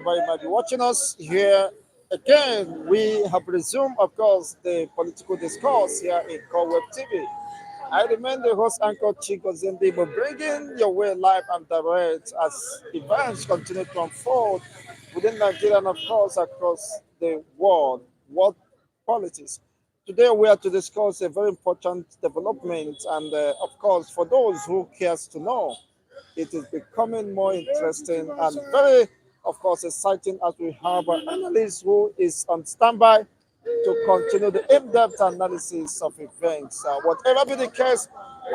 You might be watching us here again. We have resumed, of course, the political discourse here in Web TV. I remain the host anchor Chico Zimbi, but bringing your way live and direct as events continue to unfold within Nigeria and, of course, across the world politics. Today we are to discuss a very important development, and of course, for those who cares to know, it is becoming more interesting and very, of course, exciting as we have an analyst who is on standby to continue the in-depth analysis of events. Whatever be the case,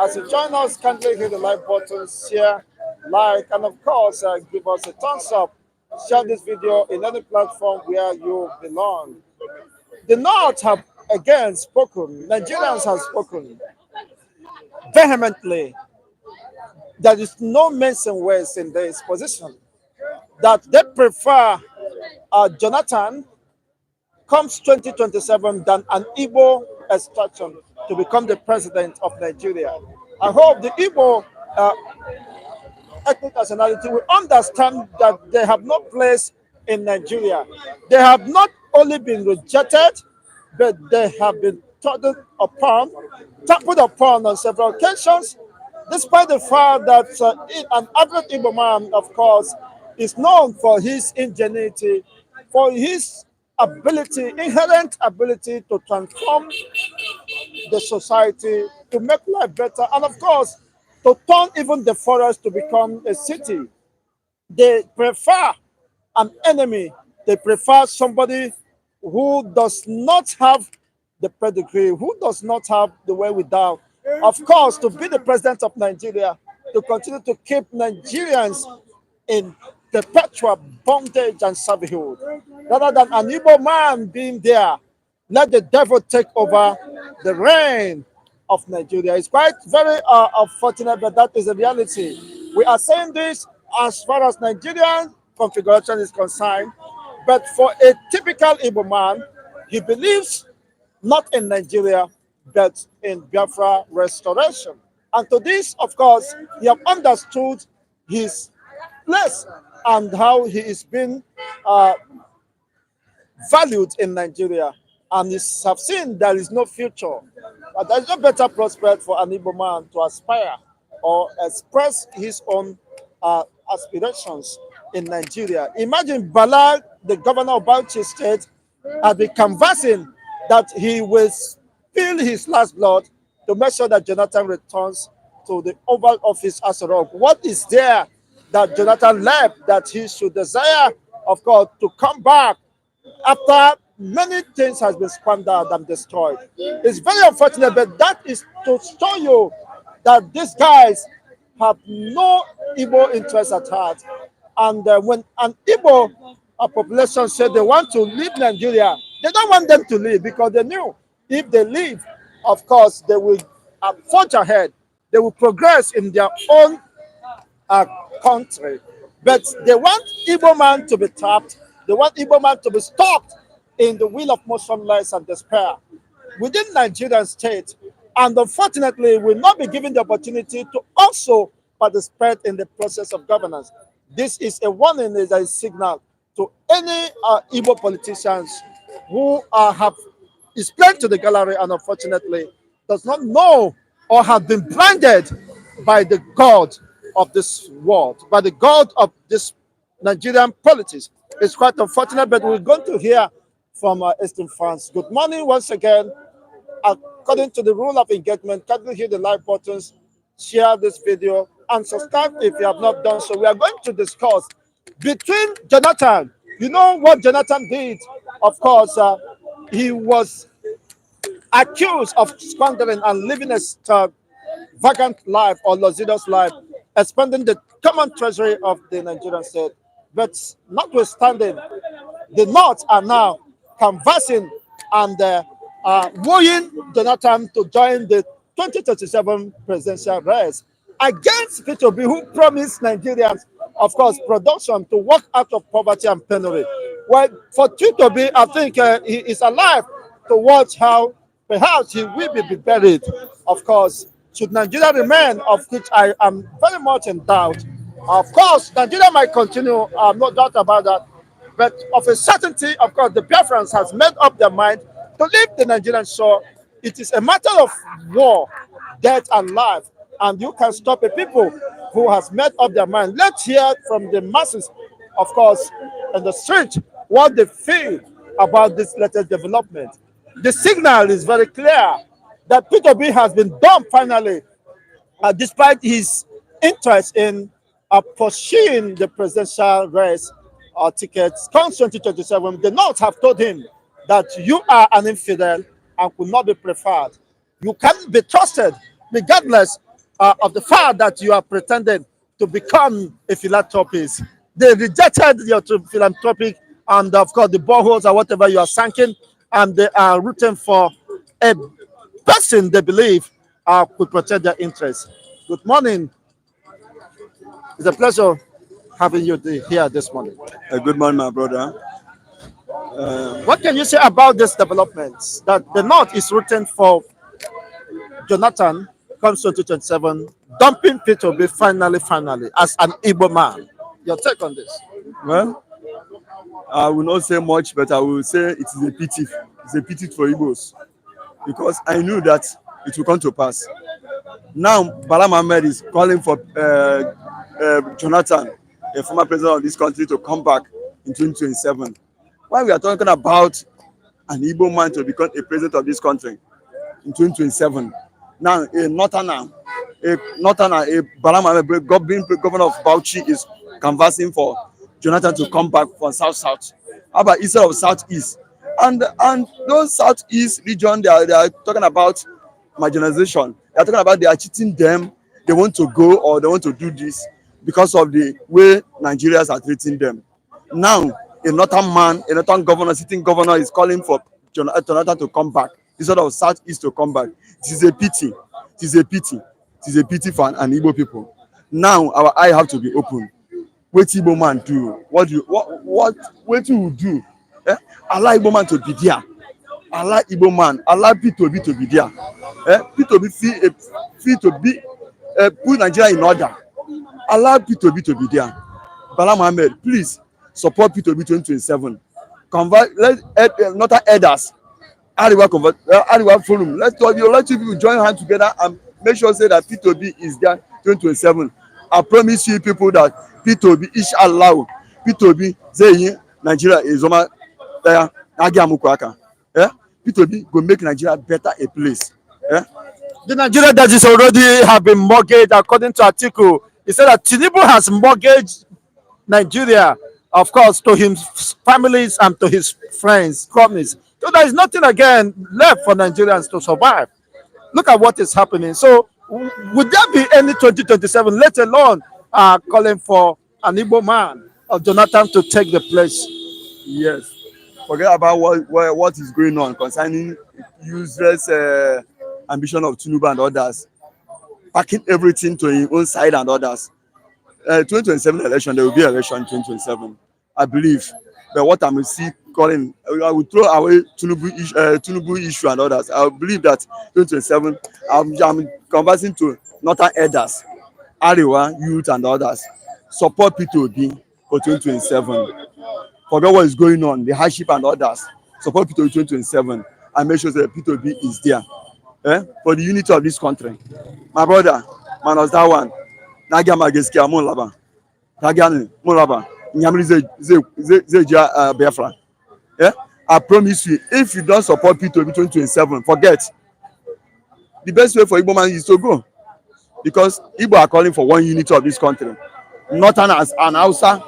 as you join us, kindly hit the like button, share, like, and of course, give us a thumbs up. Share this video in any platform where you belong. The North have again spoken, Nigerians have spoken vehemently. There is no mention words in this position that they prefer Jonathan comes 2027 than an Igbo extraction to become the president of Nigeria. I hope the Igbo ethnic nationality will understand that they have no place in Nigeria. They have not only been rejected, but they have been trampled upon on several occasions, despite the fact that an average Igbo man, of course, is known for his ingenuity, for his ability, inherent ability to transform the society, to make life better, and of course, to turn even the forest to become a city. They prefer an enemy. They prefer somebody who does not have the pedigree, who does not have the wherewithal, of course, to be the president of Nigeria, to continue to keep Nigerians in perpetual bondage and servitude, rather than an Igbo man being there. Let the devil take over the reign of Nigeria. It's quite very unfortunate, but that is the reality. We are saying this as far as Nigerian configuration is concerned, but for a typical Igbo man, he believes not in Nigeria, but in Biafra restoration. And to this, of course, he have understood his place and how he is being valued in Nigeria. And he have seen there is no future. There is no better prospect for an Igbo man to aspire or express his own aspirations in Nigeria. Imagine Bala, the governor of Bauchi State, has been canvassing that he will spill his last blood to make sure that Jonathan returns to the Oval Office as a rock. What is there that Jonathan left that he should desire, of course, to come back after many things has been squandered and destroyed? It's very unfortunate, but that is to show you that these guys have no Igbo interest at heart. And when an Igbo population said they want to leave Nigeria, they don't want them to leave because they knew if they leave, of course, they will forge ahead. They will progress in their own uh, country. But they want Igbo man to be trapped. They want Igbo man to be stuck in the wheel of motionless and despair within Nigerian state. And unfortunately, will not be given the opportunity to also participate in the process of governance. This is a warning, is a signal to any Igbo politicians who have is playing to the gallery and unfortunately does not know or have been blinded by the God of this world, by the God of this Nigerian politics. It's quite unfortunate, but we're going to hear from Eastern France. Good morning once again. According to the rule of engagement, kindly hit the like buttons, share this video, and subscribe if you have not done so. We are going to discuss between Jonathan. You know what Jonathan did? Of course, he was accused of squandering and living a vacant life or luxurious life, expending the common treasury of the Nigerian state. But notwithstanding, the North are now canvassing and wooing Jonathan to join the 2037 presidential race against Peter Obi, who promised Nigerians, of course, production to walk out of poverty and penury. Well, for Peter Obi, I think he is alive to watch how perhaps he will be buried. Of course, should Nigeria remain, of which I am very much in doubt. Of course, Nigeria might continue, no doubt about that. But of a certainty, of course, the Biafrans has made up their mind to leave the Nigerian shore. It is a matter of war, death and life, and you can stop a people who has made up their mind. Let's hear from the masses, of course, in the street, what they feel about this latest development. The signal is very clear that Peter B has been done finally, despite his interest in pursuing the presidential race tickets. Come 2027, the North have told him that you are an infidel and could not be preferred. You can't be trusted, regardless of the fact that you are pretending to become a philanthropist. They rejected your philanthropic and, of course, the boreholes or whatever you are sinking, and they are rooting for a person they believe could protect their interests. Good morning. It's a pleasure having you here this morning. Good morning, my brother. What can you say about these developments that the North is rooting for Jonathan comes 2027, dumping Peter B finally as an Igbo man? Your take on this? Well, I will not say much, but I will say it is a pity. It's a pity for Igbos because I knew that it will come to pass. Now, Bala Mohammed is calling for Jonathan, a former president of this country, to come back in 2027. Why we are talking about an Igbo man to become a president of this country in 2027? Now, a Bala Mohammed, being governor of Bauchi, is canvassing for Jonathan to come back from South. How about instead of Southeast? And those Southeast region, they are talking about marginalization. They are talking about they are cheating them. They want to go or they want to do this because of the way Nigerians are treating them. Now, a northern governor, sitting governor, is calling for Jonathan to come back instead of Southeast to come back. It is a pity. It is a pity. It is a pity for an Igbo people. Now, our eye have to be open. What Igbo man do? What you will do? Allow Igbo man to be there. Allow Igbo man. Allow P2B to be there. P2B feel to be put Nigeria in order. Allow P2B to be there. Bala Mohammed, please support P2B 2027. Convert. Not elders. Ariwa Forum. Let you people join hands together and make sure say that P2B is there 2027. I promise you people that P2B inshallah P2B say Nigeria is over there. P2B go make Nigeria better a place. The Nigeria that is already have been mortgaged, according to article, he said that Tinubu has mortgaged Nigeria, of course, to his families and to his friends, companies. So there is nothing again left for Nigerians to survive. Look at what is happening. So would there be any 2027, let alone calling for an Igbo man or Jonathan to take the place? Yes. Forget about what is going on concerning useless ambition of Tinubu and others, packing everything to his own side and others. 2027 election, there will be election in 2027, I believe. But what I'm see calling, I will throw away Tinubu issue and others. I believe that 2027, I'm conversing to northern elders, Ariwa, youth and others. Support P2B for 2027. Forget what is going on, the hardship and others. Support P2B 2027 and make sure that P2B is there for the unity of this country. My brother, Manos that one. Nagama Geskia Mulaba. Tagani Mulaba. Nyamri Zeja Biafra. I promise you, if you don't support P2B 2027, forget. The best way for Igbo man is to go. Because Igbo are calling for one unity of this country. Northern as an Hausa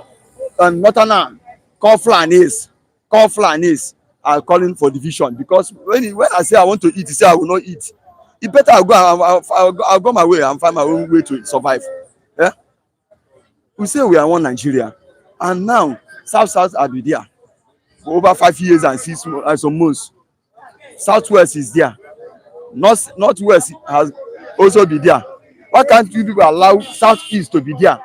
and Northern call Fulanis are calling for division. Because when I say I want to eat, he say I will not eat. It better I'll go my way and find my own way to survive. We say we are one Nigeria, and now South are there for over 5 years and 6 months and some months. Southwest is there. Northwest has also been there. Why can't you people allow Southeast to be there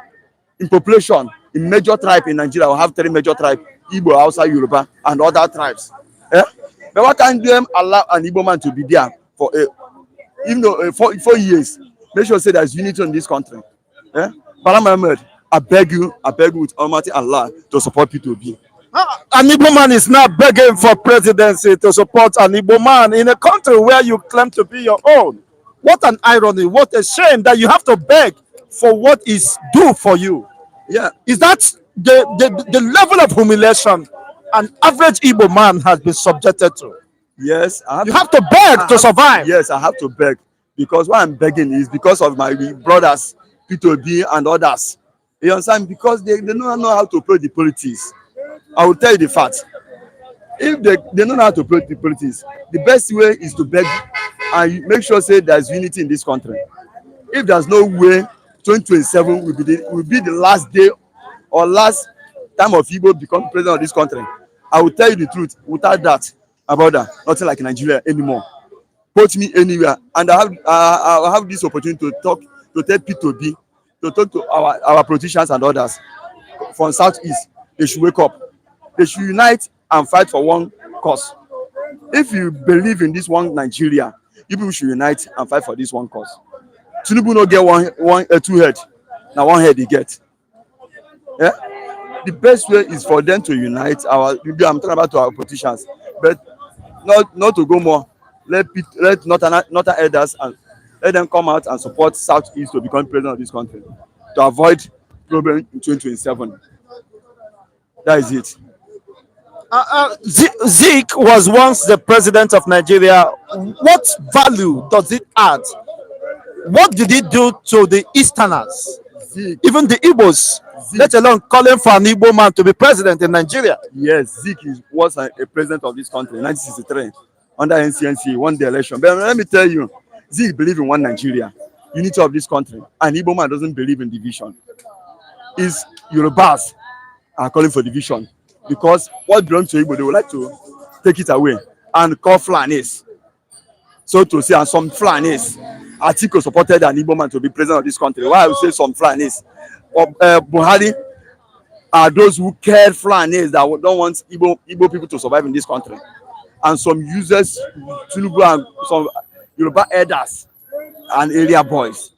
in population? In major tribe in Nigeria, we have 3 major tribes: Igbo, Hausa, Yoruba, and other tribes. But why can't them allow an Igbo man to be there for even though 4 years? Make sure say there's unity in this country. Bala Mohammed, I beg you with Almighty Allah to support P2B. An Igbo man is now begging for presidency to support an Igbo man in a country where you claim to be your own. What an irony! What a shame that you have to beg for what is due for you. Yeah, Is that the level of humiliation an average Igbo man has been subjected to? yes, You have to beg to survive. yes, I have to beg because why I'm begging is because of my brothers, P2B and others. You understand? Because they don't know how to play the politics. I will tell you the fact. If they don't know how to play the politics, the best way is to beg and make sure say there's unity in this country. If there's no way, 2027 will be the last day or last time of Igbo become president of this country. I will tell you the truth. Without that, about that, nothing like Nigeria anymore. Put me anywhere, and I have this opportunity to tell P2B, to talk to our politicians and others from Southeast. They should wake up. They should unite and fight for one cause. If you believe in this one Nigeria, you people should unite and fight for this one cause. Tinubu no get two head. Now one head he get. Yeah? The best way is for them to unite. I'm talking about our politicians, but not to go more. Let northern elders and let them come out and support Southeast to become president of this country to avoid problem in 2027. That is it. Zeke was once the president of Nigeria. What value does it add? What did it do to the Easterners, Zeke, even the Igbos, let alone calling for an Igbo man to be president in Nigeria? yes, Zeke was a president of this country in 1963 under NCNC, won the election. But let me tell you, Zeke believe in one Nigeria, unity of this country, and Igbo man doesn't believe in division. Is Yorubas are calling for division because what belongs to Igbo, they would like to take it away and call Fulanis. So to say, and some Fulanis, Atiku supported an Igbo man to be president of this country. Why I would say some Fulanis? Buhari are those who cared Fulanis that don't want Igbo people to survive in this country. And some users, Tinubu and some Yoruba elders and area boys.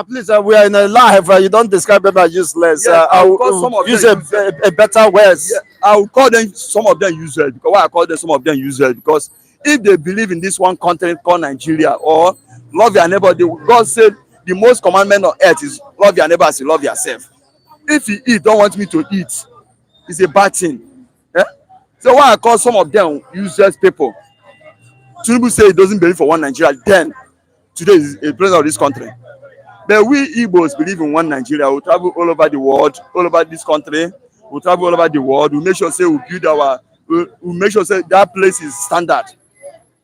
Please, we are in a live. You don't describe them as useless. Yeah, I will use a better words. Yeah, I will call them some of them useless. Because why I call them some of them useless? Because if they believe in this one country called Nigeria or love your neighbor, God said the most commandment on earth is love your neighbor as you love yourself. If you eat, don't want me to eat, it's a bad thing. Yeah? So why I call some of them useless people? Tinubu say he doesn't believe for one Nigeria. Then today is a president of this country. But we Igbos believe in one Nigeria. We travel all over the world, all over this country. We travel all over the world. We make sure say we build we make sure say that place is standard.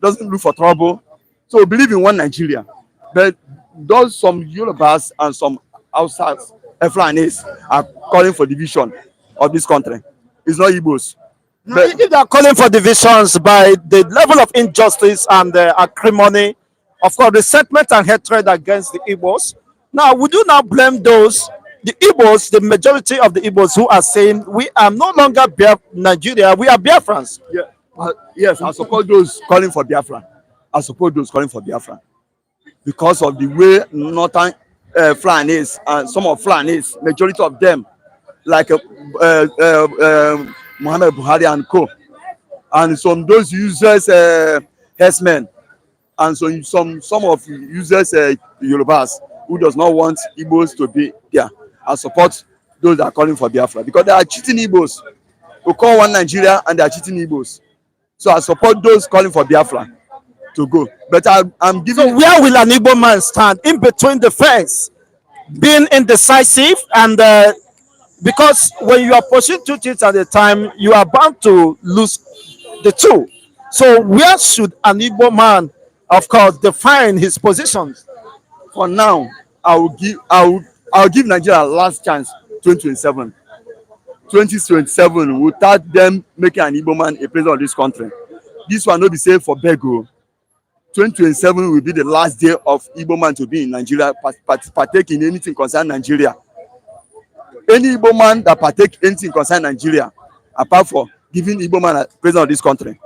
Doesn't look for trouble. So we believe in one Nigeria. But those some Yorubas and some outside Fulanis are calling for division of this country. It's not Igbos. But if they are calling for divisions by the level of injustice and acrimony, of course, resentment and hatred against the Igbos. Now, would you now blame the Igbos, the majority of the Igbos who are saying we are no longer Nigeria, we are Biafrans? Yeah. Yes, I support those calling for Biafra. I support those calling for Biafra because of the way northern Fulanis and some of Fulanis, majority of them, like Muhammad Buhari and co, and some those users herdsmen, and so some of users Yorubas who does not want Igbos to be there. I support those that are calling for Biafra because they are cheating Igbos. We call one Nigeria and they are cheating Igbos. So I support those calling for Biafra to go. But I'm giving. So where will an Igbo man stand in between the fence, being indecisive and because when you are pushing two things at a time, you are bound to lose the two. So where should an Igbo man, of course, define his positions? For now, I'll give Nigeria a last chance. 2027. 2027, without them making an Igbo man a president of this country. This one will be safe for Bego. 2027 will be the last day of Igbo man to be in Nigeria, partake in anything concerning Nigeria. Any Igbo man that partake anything concerning Nigeria, apart from giving Igbo man a president of this country.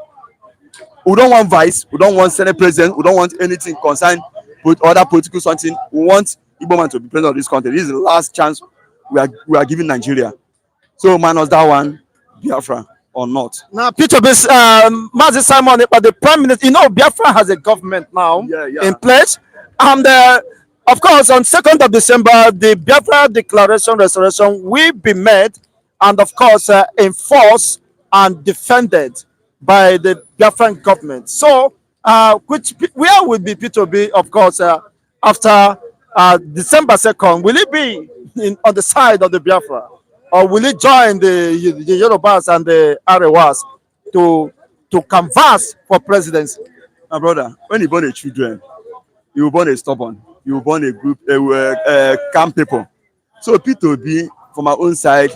We don't want vice, we don't want senate president, we don't want anything concerning with other political something. We want Igbo man to be president of this country. This is the last chance we are giving Nigeria. So minus that one, Biafra. or not. Now, Peter, Mazi Simon, but the prime minister, Biafra has a government now Yeah, yeah. in place, and of course, on 2nd of December, the Biafra Declaration Restoration will be made, and of course, enforced and defended by the Biafran government. So, where will be P2B, of course, after December 2nd? Will it be on the side of the Biafra? Or will it join the Yorubas and the Arewas to canvass for presidency? My brother, when you born a children, you born a stubborn, you born a group, calm people. So P2B, from our own side,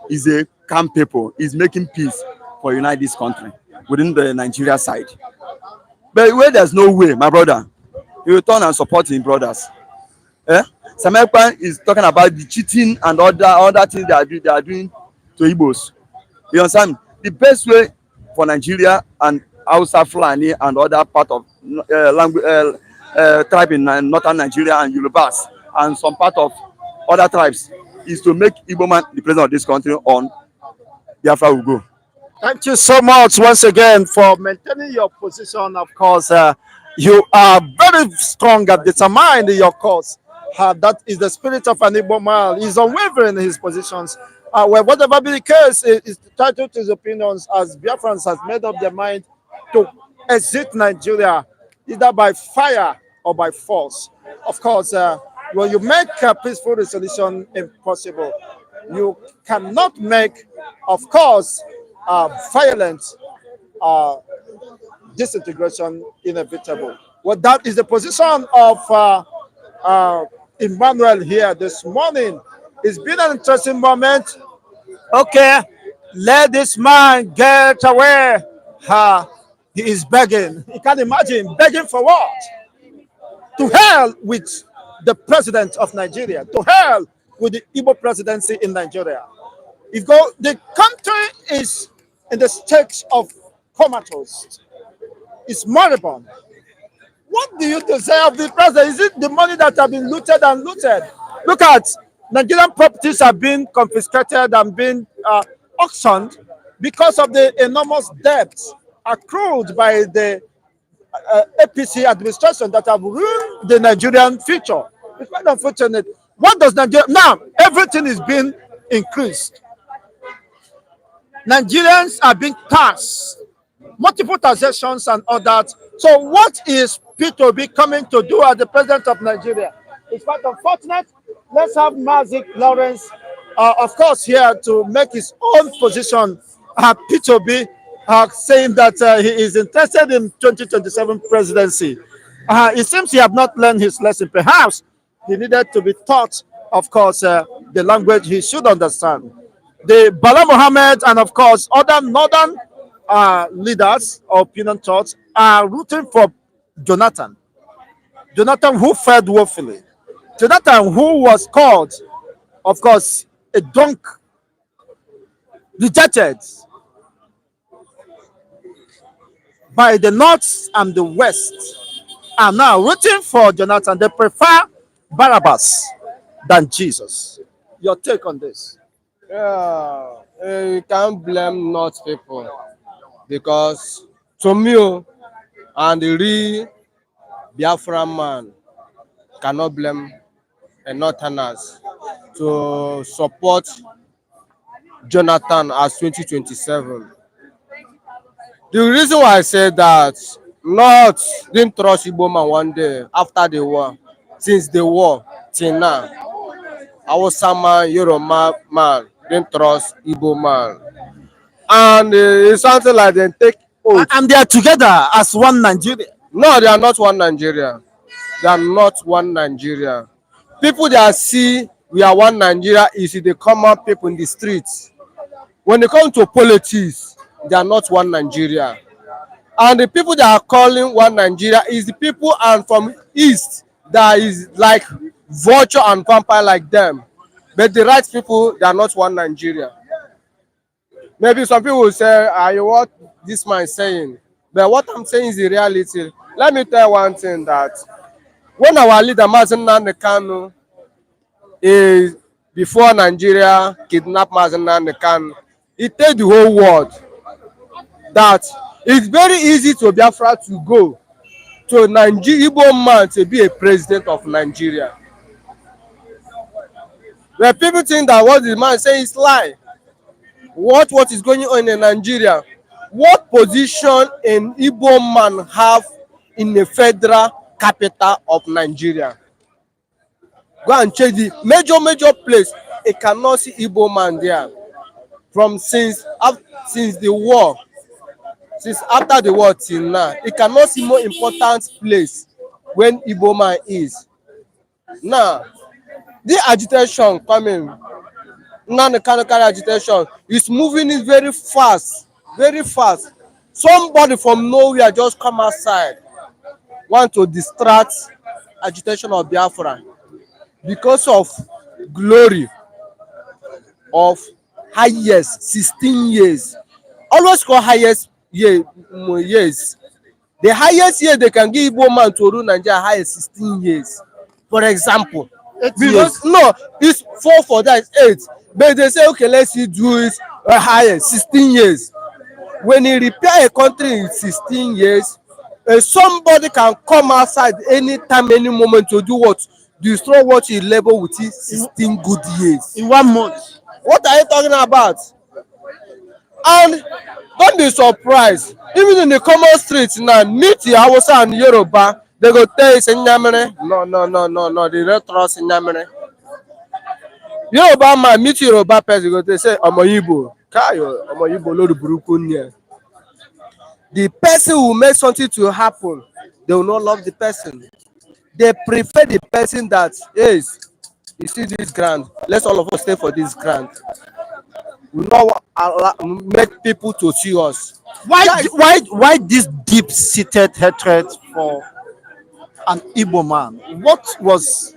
is a calm people, is making peace for unite this country within the Nigeria side. But where there's no way, my brother, you turn and support his brothers. Samekpan is talking about the cheating and other things they are doing to Igbos. You understand? The best way for Nigeria and Hausa, Fulani and other part of tribe in northern Nigeria and Yorubas and some part of other tribes is to make Igbo man the president of this country on Biafra will go. Thank you so much once again for maintaining your position. Of course, you are very strong and determined in your cause. That is the spirit of an Igbo man. He's unwavering in his positions. Well, whatever be the case, is entitled to his opinions as Biafrans has made up their mind to exit Nigeria, either by fire or by force. Of course, when you make a peaceful resolution impossible, you cannot make, of course, violent disintegration inevitable. Well, that is the position of Emmanuel here this morning. It's been an interesting moment. Okay, let this man get away. He is begging. You can imagine begging for what? To hell with the president of Nigeria. To hell with the Igbo presidency in Nigeria. The country is in the state of comatose. It's moribund. What do you say of the president? Is it the money that have been looted and looted? Look at Nigerian properties have been confiscated and been auctioned because of the enormous debts accrued by the APC administration that have ruined the Nigerian future. It's quite unfortunate. What does Nigeria now? Everything is being increased. Nigerians are being taxed, multiple taxations and all that. So what is P2B coming to do as the president of Nigeria? It's quite unfortunate. Let's have Mazik Lawrence, of course, here to make his own position. P2B saying that he is interested in 2027 presidency. It seems he have not learned his lesson. Perhaps he needed to be taught, of course, the language he should understand. The Bala Mohammed and, of course, other northern leaders or opinion thoughts are rooting for Jonathan. Jonathan who fared woefully. Jonathan who was called, of course, a drunk, rejected by the North and the West, are now rooting for Jonathan. They prefer Barabbas than Jesus. Your take on this? Yeah, you can't blame North people because to me, and the real Biafra man cannot blame a Northerners to support Jonathan as 2027. The reason why I say that North didn't trust Igbo man one day after the war, since the war till now, Hausa man, Yoruba man didn't trust Igbo man, and it's something like they take oath. And they are together as one Nigeria. No, they are not one Nigeria. They are not one Nigeria. People that see we are one Nigeria is the common people in the streets. When they come to politics, they are not one Nigeria. And the people that are calling one Nigeria is the people and from East that is like vulture and vampire like them. But the right people, they are not one Nigeria. Maybe some people will say, what this man is saying. But what I'm saying is the reality. Let me tell you one thing, that when our leader Mazen Nnamdi Kanu is before Nigeria kidnapped Mazen Nnamdi Kanu, he told the whole world that it's very easy to Biafra to go to Nigeria, Igbo man to be a president of Nigeria. When people think that what the man saying is lie, what is going on in Nigeria? What position an Igbo man have in the federal capital of Nigeria? Go and check the major place. You cannot see Igbo man there. From since the war, since after the war till now, you cannot see more important place when Igbo man is. Now, the agitation coming, now the kind of agitation is moving it very fast, very fast. Somebody from nowhere just come outside, want to distract agitation of Biafra because of glory of highest 16 years. Always call highest years. The highest year they can give Igbo man to rule Nigeria highest 16 years. For example, because no, it's 4 for that, it's 8. But they say, okay, let's do it higher, 16 years. When you repair a country in 16 years, somebody can come outside anytime, any moment to do what? Destroy what you label with 16 good years. In 1 month. What are you talking about? And don't be surprised. Even in the common streets now, meet the Hausa and Yoruba, they go tell you, say, Nyamere. No, they don't trust Nyamere. Yoruba man meet Yoruba person, go they say, Omo Igbo. Kayo, Omo Igbo, Lord Burukunya. The person who make something to happen, they will not love the person. They prefer the person that, yes, you see this ground, let's all of us stay for this ground. We not make people to see us. Why this deep-seated hatred for an Igbo man? What was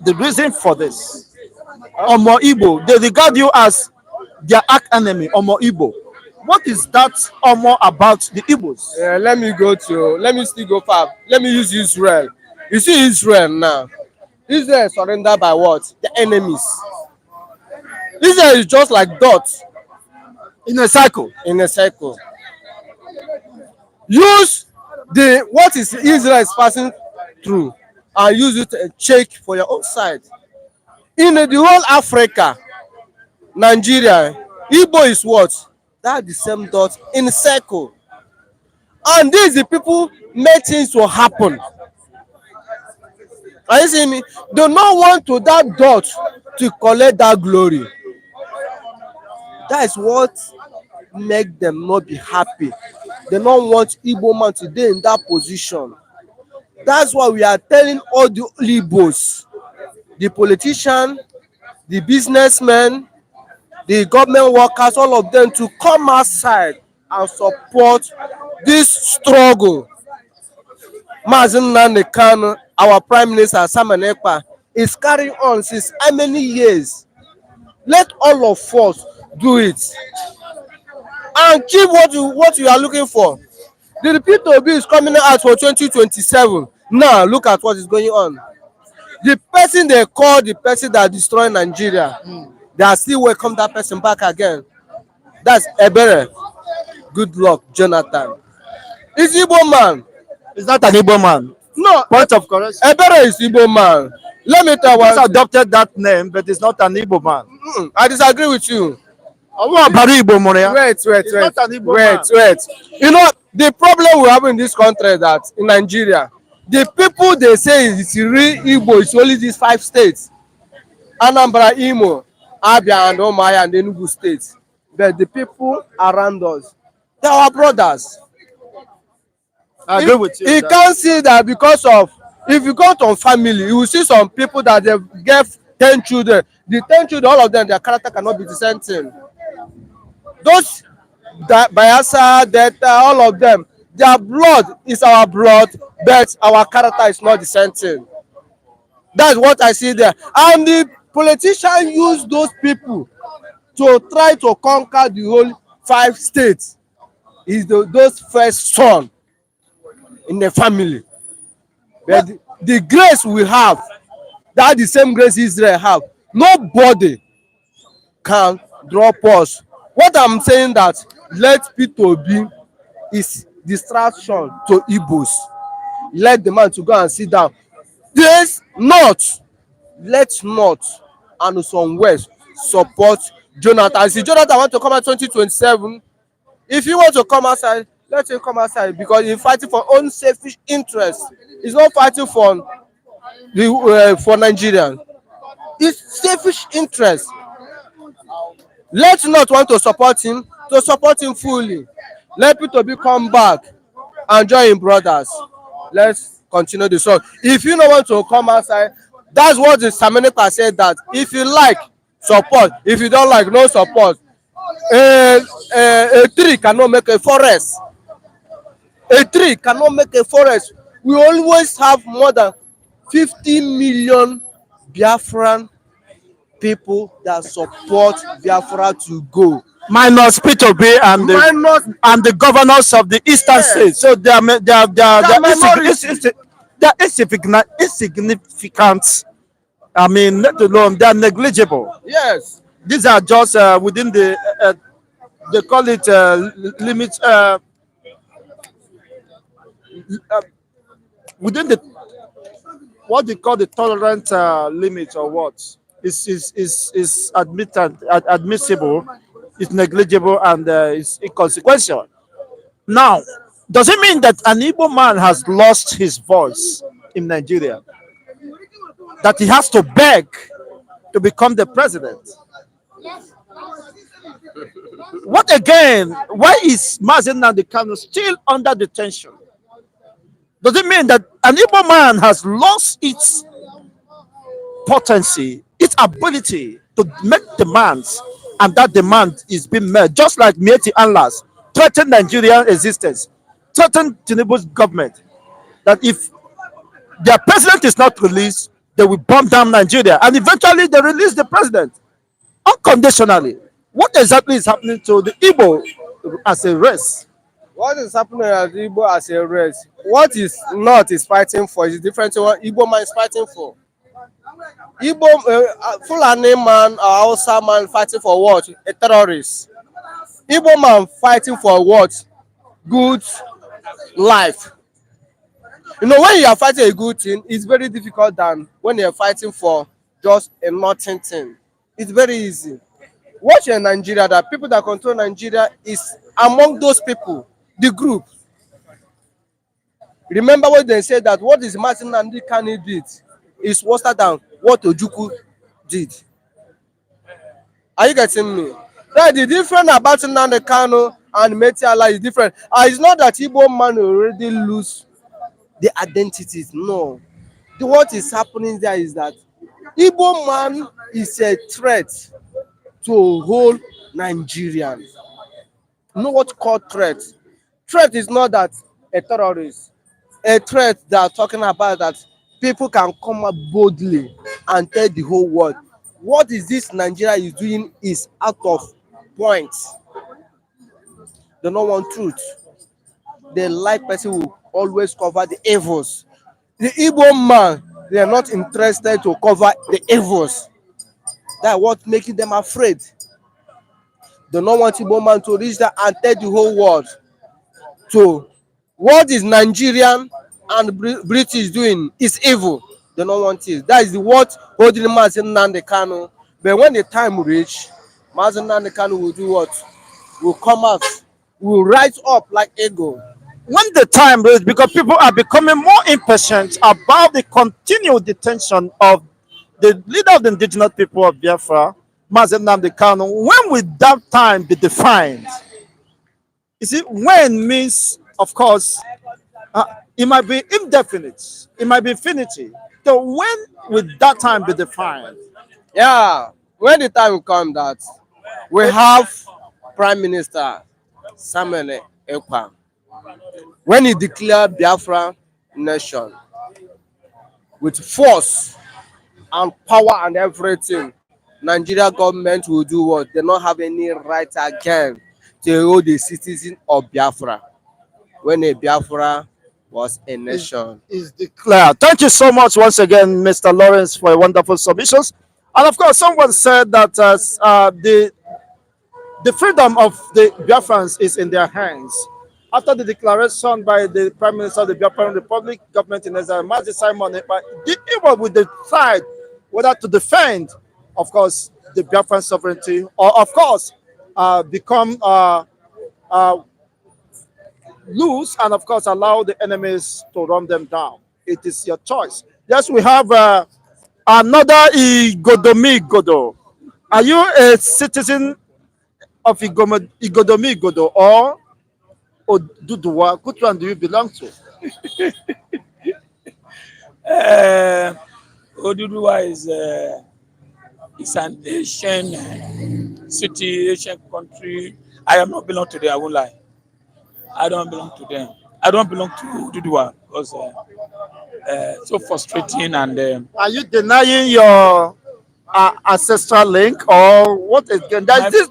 the reason for this? Omo Igbo, they regard you as their arch enemy, Omo Igbo. What is that Omo about the Igbos? Let me still go far. Let me use Israel. You see Israel now. Israel is surrendered by what? The enemies. Israel is just like dots In a cycle. in a circle. Use what is Israel is passing through and use it to check for your own side. In the whole Africa, Nigeria, Igbo is what? That the same dot in a circle. And these the people make things to happen. Are you seeing me? They not want to that dot to collect that glory. That is what make them not be happy. They don't want Igbo man today in that position. That's why we are telling all the Igbos, the politicians, the businessmen, the government workers, all of them to come outside and support this struggle. Mazi Nnamdi Kanu, our Prime Minister Sam Ekpa, is carrying on since how many years? Let all of us do it and keep what you are looking for. The P2B is coming out for 2027. Now look at what is going on. The person they call the person that destroyed Nigeria, they are still welcome that person back again. That's Ebere. Good luck, Jonathan. It's Igbo man. Is that an Igbo man? No, Point of correction. Ebere is Igbo man. Let me tell you He's what. adopted that name, but it's not an Igbo man. I disagree with you. Wait. Wait. He's not an Igbo Wait. You know, the problem we have in this country is that in Nigeria, the people they say it's real Igbo, it's only these 5 states. Anambra, Imo, Abia, and Omaya, and Enugu states. But the people around us, they are our brothers. I agree with you. You can't see that because of, if you go to family, you will see some people that they get 10 children. The 10 children, all of them, their character cannot be the same thing. Those Bayelsa, Delta, all of them, their blood is our blood, but our character is not the same thing. That's what I see there. And the politicians use those people to try to conquer the whole 5 states. Is those first son in the family. But the grace we have, that the same grace Israel have, nobody can drop us. What I'm saying that Let P2B is distraction to Igbos. Let the man to go and sit down. This North, let North and some West support Jonathan. See, Jonathan want to come out 2027. If you want to come outside, let him come outside because he's fighting for own selfish interest. He's not fighting for for Nigerian. It's selfish interest. Let not want to support him fully. Let P2B come back and join him brothers. Let's continue the song. If you don't want to come outside, that's what the Samenika said, that if you like, support. If you don't like, no support. A tree cannot make a forest. A tree cannot make a forest. We always have more than 50 million Biafran people that support Biafra to go. Minus P2B and the governors of the eastern states. So they are insignificant. I mean, let alone they are negligible. Yes. These are just within the they call it limit within the what they call the tolerant limit, or what is admissible, is negligible, and is inconsequential. Now, does it mean that an Igbo man has lost his voice in Nigeria? That he has to beg to become the president? What again? Why is Mazen Nnamdi Kanu still under detention? Does it mean that an Igbo man has lost its potency, its ability to make demands, and that demand is being met, just like Mieti Anlas threatened Nigerian existence, threatened Tinubu's government, that if their president is not released, they will bomb down Nigeria, and eventually they release the president unconditionally. What exactly is happening to the Igbo as a race? What is happening at Igbo as a race? What is North is fighting for is different to what Igbo man is fighting for. Igbo Fulani man or Hausa man fighting for what? A terrorist. Igbo man fighting for what? Good life. You know, when you are fighting a good thing, it's very difficult than when you are fighting for just a nothing thing. It's very easy. Watch in Nigeria, that people that control Nigeria is among those people, the group. Remember what they said, that what is Martin Nnamdi Kanu did is worse than what Ojukwu did. Are you getting me? That the difference about Nnamdi Kanu and Meti Allah is different. It's not that Igbo man already lose the identities. No. What is happening there is that Igbo man is a threat to whole Nigerian. You know what called threat? Threat is not that a terrorist. A threat that are talking about that people can come up boldly and tell the whole world what is this Nigeria is doing is out of point. They don't want truth. They like person who always cover the evils. The Igbo man, they are not interested to cover the evils. That's what making them afraid. They don't want Igbo man to reach that and tell the whole world to what is Nigerian and British doing is evil. They don't want it. That is the what holding Mazen Nnamdi Kanu. But when the time reach, Mazen Nnamdi Kanu will do what? Will come out, will rise up like eagle. When the time reaches, because people are becoming more impatient about the continued detention of the leader of the indigenous people of Biafra, Mazen Nnamdi Kanu, when will that time be defined? You see, when means, of course, it might be indefinite, it might be infinity. So when will that time be defined? Yeah, when the time will come that we have Prime Minister Samuel Ekpa, when he declared Biafra nation with force and power and everything, Nigeria government will do what? They don't have any right again to hold the citizen of Biafra when a Biafra was a nation. Is declared. Thank you so much once again, Mr. Lawrence, for your wonderful submissions. And of course, someone said that The freedom of the Biafrans is in their hands. After the declaration by the Prime Minister of the Biafran Republic, government in Exile, Mazi Simon, the Igbo will decide whether to defend, of course, the Biafran sovereignty, or, of course, become uh, loose and, of course, allow the enemies to run them down. It is your choice. Yes, we have another Igodomi Godo. Are you a citizen of Igodomi Godo or Oduduwa? Which one do you belong to? Uh, Oduduwa is an Asian city, Asian country. I am not belong to them. I won't lie. I don't belong to them. I don't belong to Oduduwa because so frustrating and Are you denying your ancestral link, or what is there is my this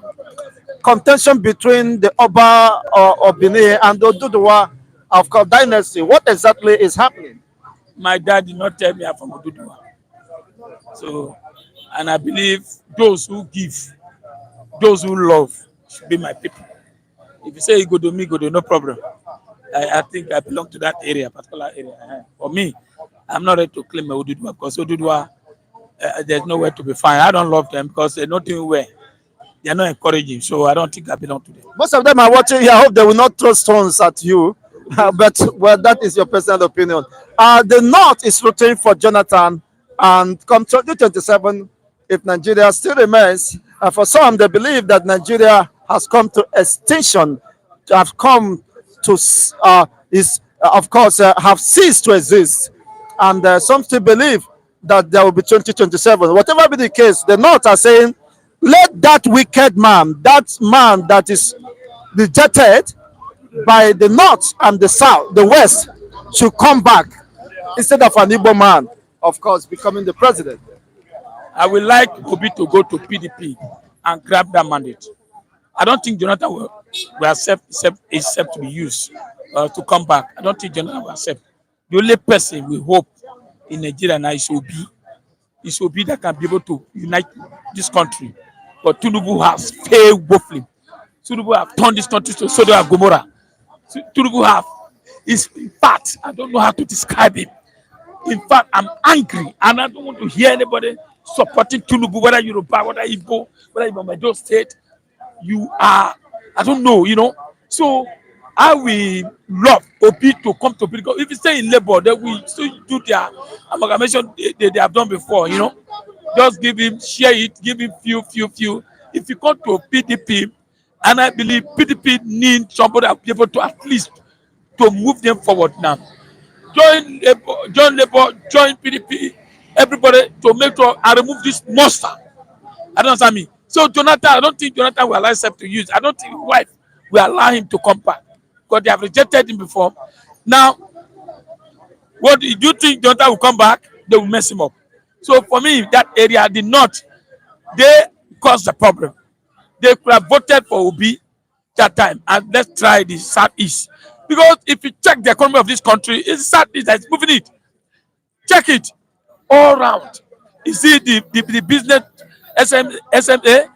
contention between the Oba of Benin and the Oduduwa of course dynasty? What exactly is happening? my dad did not tell me I'm from Oduduwa. So, and I believe those who give, those who love should be my people. If you say you go to me, go to no problem. I think I belong to that area, particular area. For me, I'm not ready to claim Oduduwa because Oduduwa, there's nowhere to be found. I don't love them because they're not doing well. They're not encouraging, so I don't think I belong to them. Most of them are watching here. I hope they will not throw stones at you. But well, that is your personal opinion. The North is rooting for Jonathan, and come 2027, if Nigeria still remains, for some they believe that Nigeria has come to extinction, have come to is of course have ceased to exist, and some still believe that there will be 2027. Whatever be the case, the North are saying, let that wicked man, that man that is rejected by the north and the south, the west, should come back instead of an Igbo man, of course, becoming the president. I would like Obi to go to PDP and grab that mandate. I don't think Jonathan will accept to be used to come back. I don't think Jonathan will accept. The only person we hope in Nigeria now is Obi. It's Obi that can be able to unite this country. But Tinubu has failed woefully. Tinubu have turned this country to Sodom and Gomorrah. Tinubu have is, in fact, I don't know how to describe him. In fact, I'm angry and I don't want to hear anybody supporting Tinubu, whether Yoruba, whether Igbo, whether you're Medo State. You are, I don't know, you know. So I will love Obi to come to political. If you stay in labor, they will still do their amalgamation they have done before, you know. Just give him, share it, give him few. If you come to PDP, and I believe PDP need somebody that will be able to at least to move them forward now. Join Labour, join PDP, everybody to make sure and remove this monster. I don't understand me. So Jonathan, I don't think Jonathan will allow himself to use. I don't think his wife will allow him to come back because they have rejected him before. Now, what do you think Jonathan will come back? They will mess him up. So for me, that area did not. They caused the problem. They could have voted for Obi that time, and let's try the Southeast. Because if you check the economy of this country, it's Southeast that's moving it. Check it all round. Is it the business SMA?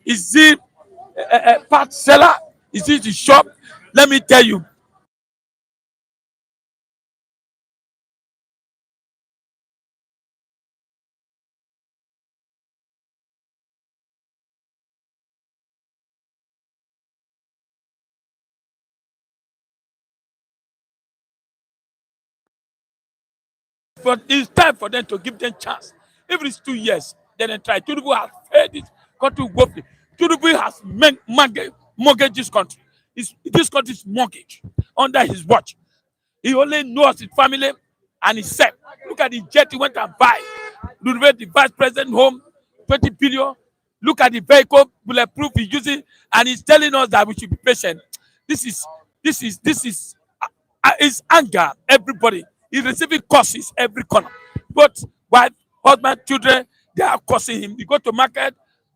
Is it a part seller? Is it the shop? Let me tell you. But it's time for them to give them chance. If it's 2 years, then they try. Tinubu has failed this country woefully. Tinubu has mortgaged this country. This country is mortgaged under his watch. He only knows his family and himself. Look at the jet he went and buy. Renovate the vice president home, 20 billion. Look at the vehicle, bulletproof he's using, and he's telling us that we should be patient. This is his anger. Everybody is receiving curses every corner. But wife, husband, children, they are cursing him. You go to market,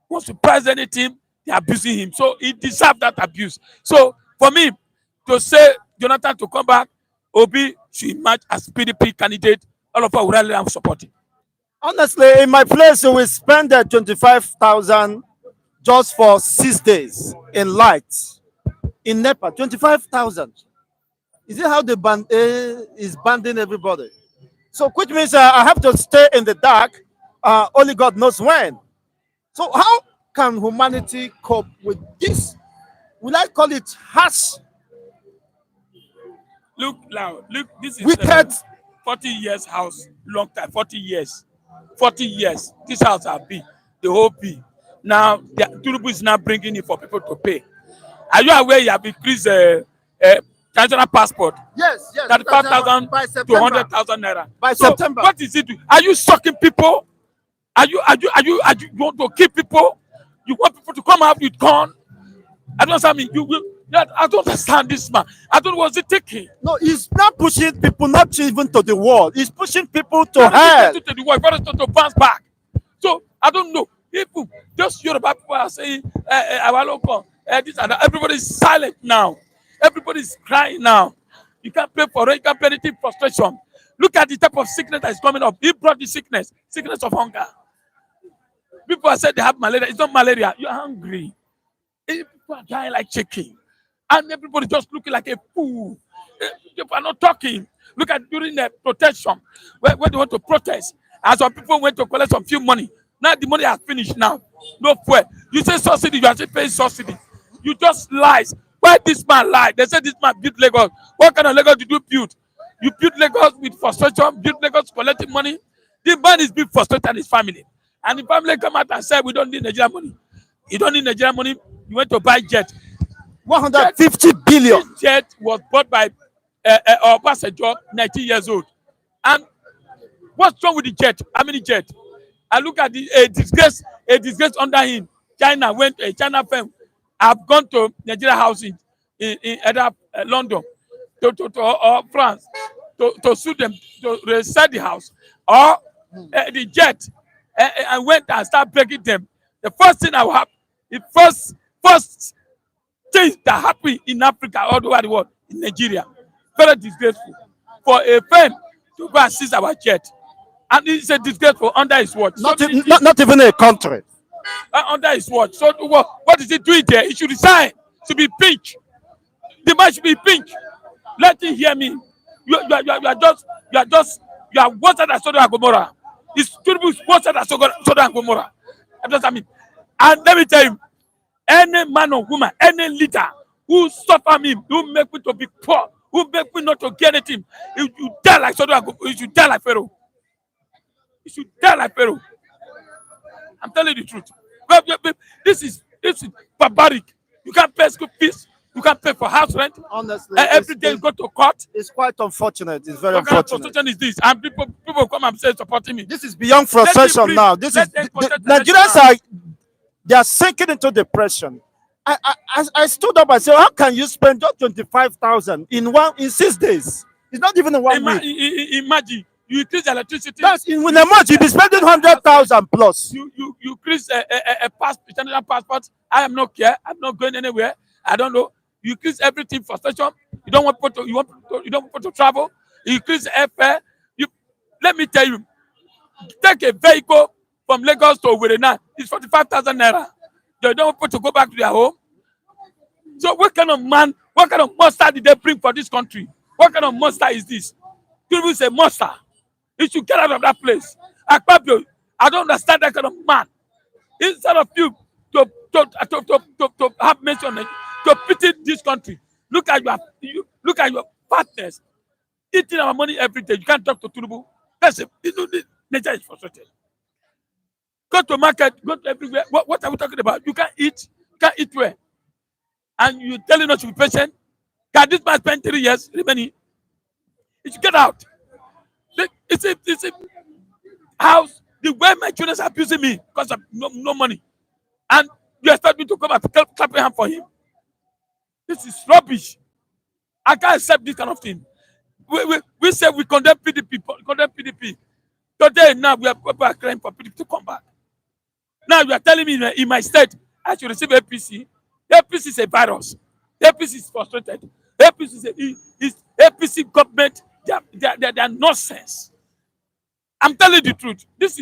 wants to price anything, they are abusing him. So he deserves that abuse. So for me, to say Jonathan to come back, Obi should emerge as PDP candidate. All of us will really support him. Honestly, in my place, we spend 25,000 just for 6 days in light in NEPA, 25,000. Is it how the band is banding everybody? So, which means I have to stay in the dark. Only God knows when. So, how can humanity cope with this? Will I call it harsh, Look now, look, this is wicked? 40 years house, long time, 40 years. 40 years. This house have been, the whole be. Now, the Turubu is now bringing it for people to pay. Are you aware you have increased national passport? Yes, yes. 35,000 By to September. 100,000 naira. By So, September. what is it? Are you sucking people? You want to keep people? You want people to come out with corn? I don't understand me. You will. Yeah, I don't understand this man. I don't know what's he taking. No, he's not pushing people, not even to the wall. He's pushing people to How hell. does he get to the world? How does to bounce back? So I don't know. People, just Yoruba people are saying, our local, this and that. Everybody's silent now. Everybody's crying now. You can't pay for it. You can't pay anything. Frustration. Look at the type of sickness that is coming up. He brought the sickness of hunger. People are saying they have malaria. It's not malaria. You're hungry. People are dying like chicken. And everybody just looking like a fool. People are not talking. Look at during the protection, when they want to protest. And some people went to collect some few money. Now the money has finished now. No fuel. You say subsidy, you are still paying subsidy. You just lies. Why this man lied? They said this man built Lagos. What kind of Lagos did you build? You built Lagos with frustration, built Lagos collecting money. The man is being frustrated and his family. And the family come out and say, we don't need Nigerian money. You don't need Nigerian money. You went to buy jet. 150 billion. This jet was bought by Obasanjo, 19 years old. And what's wrong with the jet? How many jet? I look at a disgrace under him. China firm. I've gone to Nigeria house in either London or France to sue them to resell the house or the jet. I went and started breaking them. The first thing I will have, the first things that happen in Africa all over the world, in Nigeria, very disgraceful for a firm to go and seize our jet, and it's a disgraceful under his watch. Not even a country. Under his watch. So what is he doing there? He should resign. To be pinched. The man should be pinched. Let him hear me. You are worse than Sodom and Gomorrah. It's worse than Sodom and Gomorrah. I mean, and let me tell you, any man or woman, any leader who suffer me, who make me to be poor, who make me not to get anything, you die like Sodom and Gomorrah. You should die like Pharaoh. You should die like Pharaoh. I'm telling you the truth. This is barbaric. You can't pay school fees. You can't pay for house rent. Honestly, Every day you go to court. It's quite unfortunate. It's very What kind of unfortunate. frustration is this? And people come and say supporting me. This is beyond frustration now. This is Nigerians are sinking into depression. I stood up and said, how can you spend just 25,000 in 6 days? It's not even in 1 week. Imagine you increase electricity. That's in a month you'll be spending 100,000 plus. You increase a international passport. I am not care. I'm not going anywhere. I don't know. You increase everything for station. You don't want people to. You don't want people to travel. You increase airfare. Let me tell you. Take a vehicle from Lagos to Owerri now. It's 45,000 naira. They don't want people to go back to their home. So what kind of man? What kind of monster did they bring for this country? What kind of monster is this? People say monster. You should get out of that place. I don't understand that kind of man. Instead of you to have mention to pity this country, look at your partners eating our money every day. You can't talk to Tinubu. That's it. Nature is frustrated. Go to market, go to everywhere. What are we talking about? You can't eat. You can't eat where? And you're telling us to be patient. Can this man spend 3 years remaining? He should get out. It's a house. The way my children are abusing me because of no money. And you expect me to come and clap your hand for him? This is rubbish. I can't accept this kind of thing. We say we condemn PDP. Today, now, people are crying for PDP to come back. Now, you are telling me in my state, I should receive APC. APC is a virus. APC is frustrated. APC government, they are nonsense. I'm telling the truth. This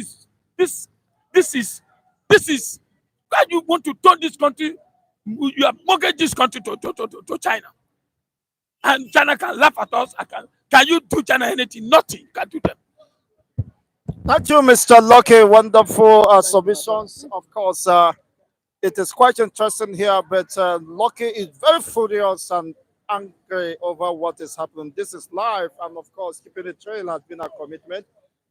is Why do you want to turn this country? You have mortgaged this country to China. And China can laugh at us. Can you do China anything? Nothing. You can do them. Thank you, Mr. Lucky. Wonderful submissions. Of course, it is quite interesting here, but Lucky is very furious and angry over what is happening. This is live, and of course, keeping it trail has been a commitment.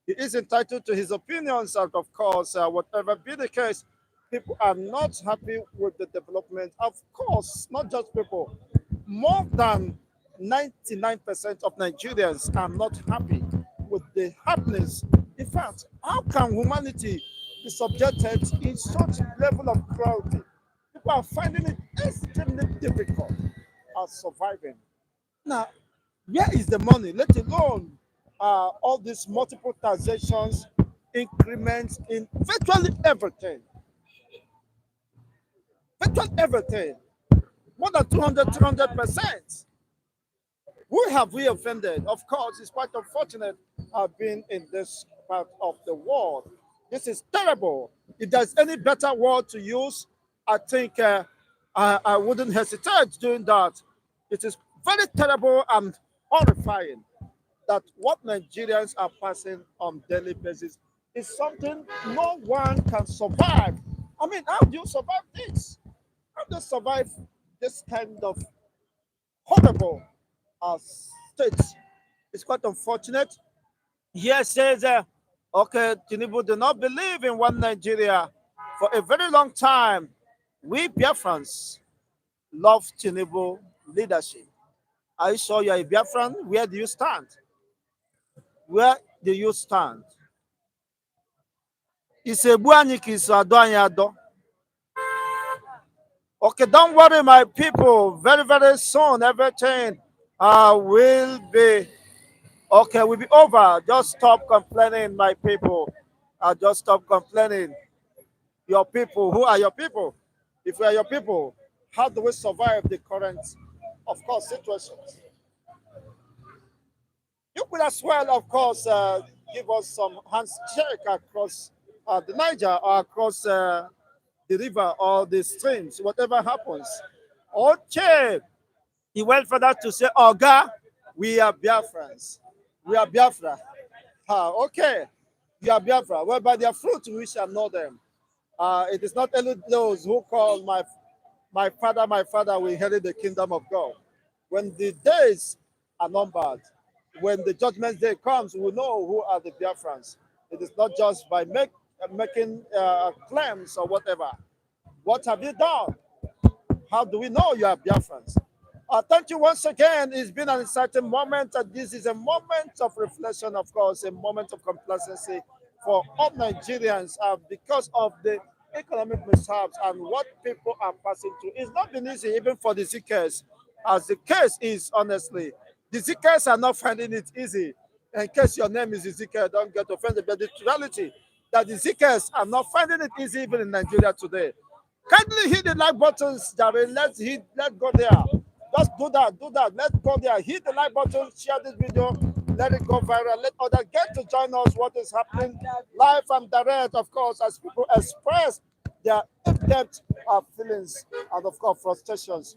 He is entitled to his opinions, and of course, whatever be the case, people are not happy with the development. Of course, not just people, more than 99% of Nigerians are not happy with the happenings. In fact, how can humanity be subjected in such level of cruelty? People are finding it extremely difficult at surviving. Now, where is the money? Let alone all these multiple taxations, increments in virtually everything. Virtually everything. More than 200%. Who have we offended? Of course, it's quite unfortunate being in this part of the world. This is terrible. If there's any better word to use, I think I wouldn't hesitate doing that. It is very terrible and horrifying that what Nigerians are passing on daily basis is something no one can survive. I mean, how do you survive this? How do you survive this kind of horrible state? It's quite unfortunate. Here says, okay, Tinubu do not believe in one Nigeria. For a very long time, we Biafrans love Tinubu leadership. Are you sure you're a Biafran? Where do you stand? Where do you stand? Isebu anyị ka iso ado anyị ado. Okay, don't worry, my people. Very, very soon, everything will be okay. Will be over. Just stop complaining, my people. Just stop complaining. Your people. Who are your people? If we are your people, how do we survive the current, of course, situations? You could as well, of course, give us some handshake across the Niger or across the river or the streams, whatever happens. Okay. He went further to say, Oga, we are Biafrans. We are Biafra. Okay. We are Biafra. Well, by their fruit we shall know them. It is not only those who call my father will inherit the kingdom of God. When the days are numbered, when the judgment day comes, we know who are the Biafrans. It is not just by making claims or whatever. What have you done? How do we know you are Biafrans? Thank you once again. It's been an exciting moment. This is a moment of reflection, of course, a moment of complacency for all Nigerians because of the economic mishaps and what people are passing through. It's not been easy even for the Zikers, as the case is, honestly. The Zikers are not finding it easy. In case your name is Ezekiel, don't get offended. But the reality that the Zikers are not finding it easy even in Nigeria today. Kindly hit the like buttons, Jerry. Let's go there. Just do that. Let's go there. Hit the like button, share this video, let it go viral. Let others get to join us what is happening live and direct, of course, as people express their in-depth feelings and, of course, frustrations.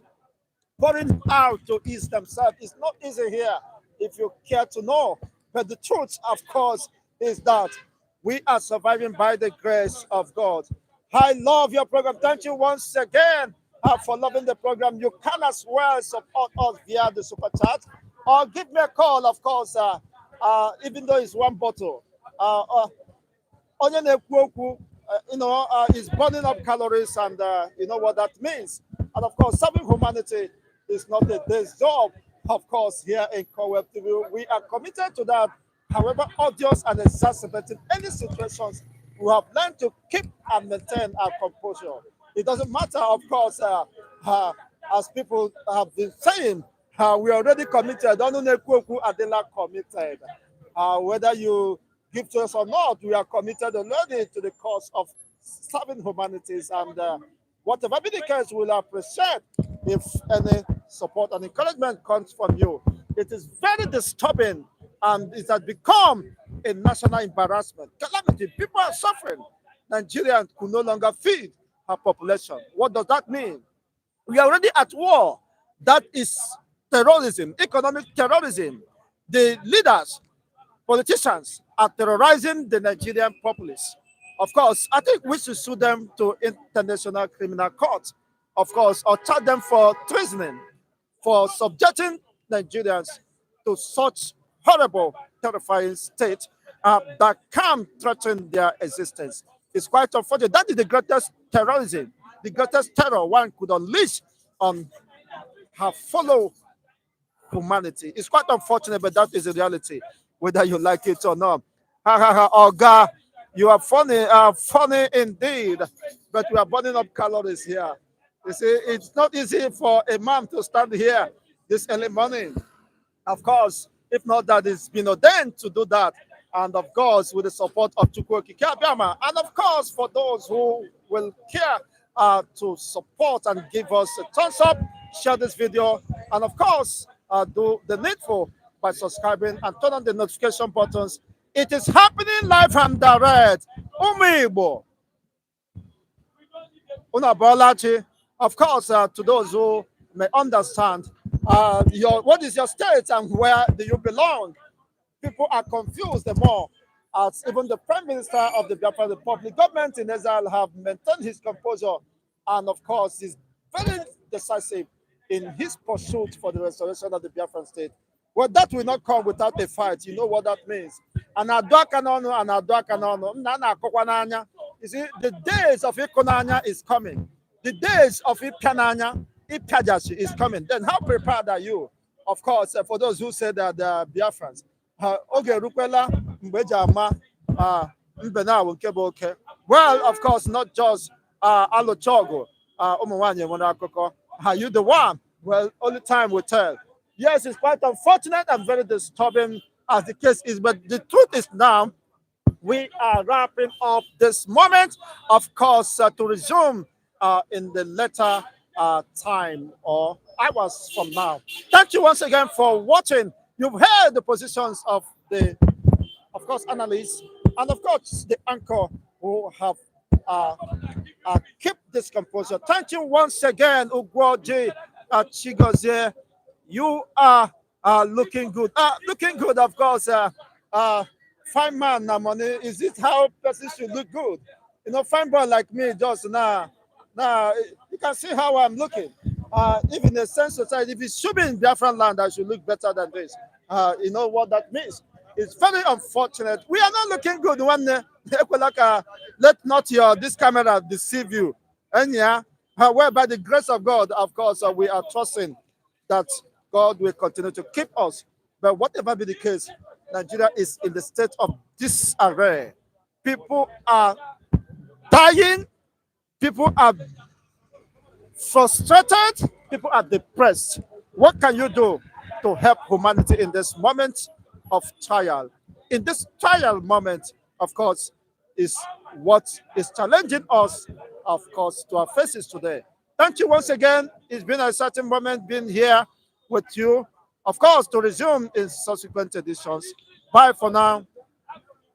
Pouring out to ease themselves is not easy here if you care to know. But the truth, of course, is that we are surviving by the grace of God. I love your program. Thank you once again for loving the program. You can as well support us via the super chat or give me a call, of course, even though it's one bottle. Is burning up calories, and you know what that means. And of course, serving humanity is not a day's job. Of course, here in Co-Web TV, we are committed to that. However odious and exacerbating any situations, we have learned to keep and maintain our composure. It doesn't matter, of course, as people have been saying, we are already committed. Committed. Whether you give to us or not, we are committed already to the cause of serving humanities, and whatever be the case, we'll appreciate if any support and encouragement comes from you. It is very disturbing, and it has become a national embarrassment. Calamity. People are suffering. Nigerians could no longer feed. population. What does that mean? We are already at war. That is terrorism, economic terrorism. The leaders, politicians are terrorizing the Nigerian populace. Of course, I think we should sue them to international criminal court, of course, or charge them for treason, for subjecting Nigerians to such horrible, terrifying state that can threaten their existence. It's quite unfortunate. That is the greatest terrorism, the greatest terror one could unleash on her fellow humanity. It's quite unfortunate, but that is the reality, whether you like it or not. Ha ha ha, oh God, you are funny indeed, but we are burning up calories here. You see, it's not easy for a man to stand here this early morning. Of course, if not that it's been ordained to do that. And of course, with the support of Chukwuokike Abịama. And of course, for those who will care to support and give us a thumbs up, share this video, and of course, do the needful by subscribing and turn on the notification buttons. It is happening live and direct. Umibo. Unabolachi. Of course, to those who may understand, what is your state and where do you belong? People are confused the more, as even the Prime Minister of the Biafra Republic, government in exile, have maintained his composure, and of course is very decisive in his pursuit for the restoration of the Biafran state. Well, that will not come without a fight. You know what that means. And you see, the days of Ikonanya is coming. The days of Ipiananya, Ipiajashi is coming. Then how prepared are you? Of course, for those who say that they are Biafrans. Well, of course, not just Alochogo, are you the one? Well, only time will tell. Yes, it's quite unfortunate and very disturbing as the case is, but the truth is now we are wrapping up this moment, of course, to resume in the later time or hours from now. Thank you once again for watching. You've heard the positions of the, of course, analysts and of course the anchor who have kept this composure. Thank you once again, Ugwoji Chigozie. You are looking good. Looking good, of course. Fine man, money. Is it how person should look good? You know, fine boy like me, just now, you can see how I'm looking. If in a sense society, if it should be in Biafran land, I should look better than this. You know what that means? It's very unfortunate. We are not looking good. One let not this camera deceive you. And yeah, where by the grace of God, of course, we are trusting that God will continue to keep us. But whatever be the case, Nigeria is in the state of disarray. People are dying. People are frustrated. People are depressed. What can you do to help humanity in this moment of trial? In this trial moment, of course, is what is challenging us, of course, to our faces today. Thank you once again. It's been a certain moment being here with you. Of course, to resume in subsequent editions. Bye for now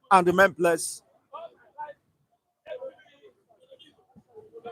and remain blessed.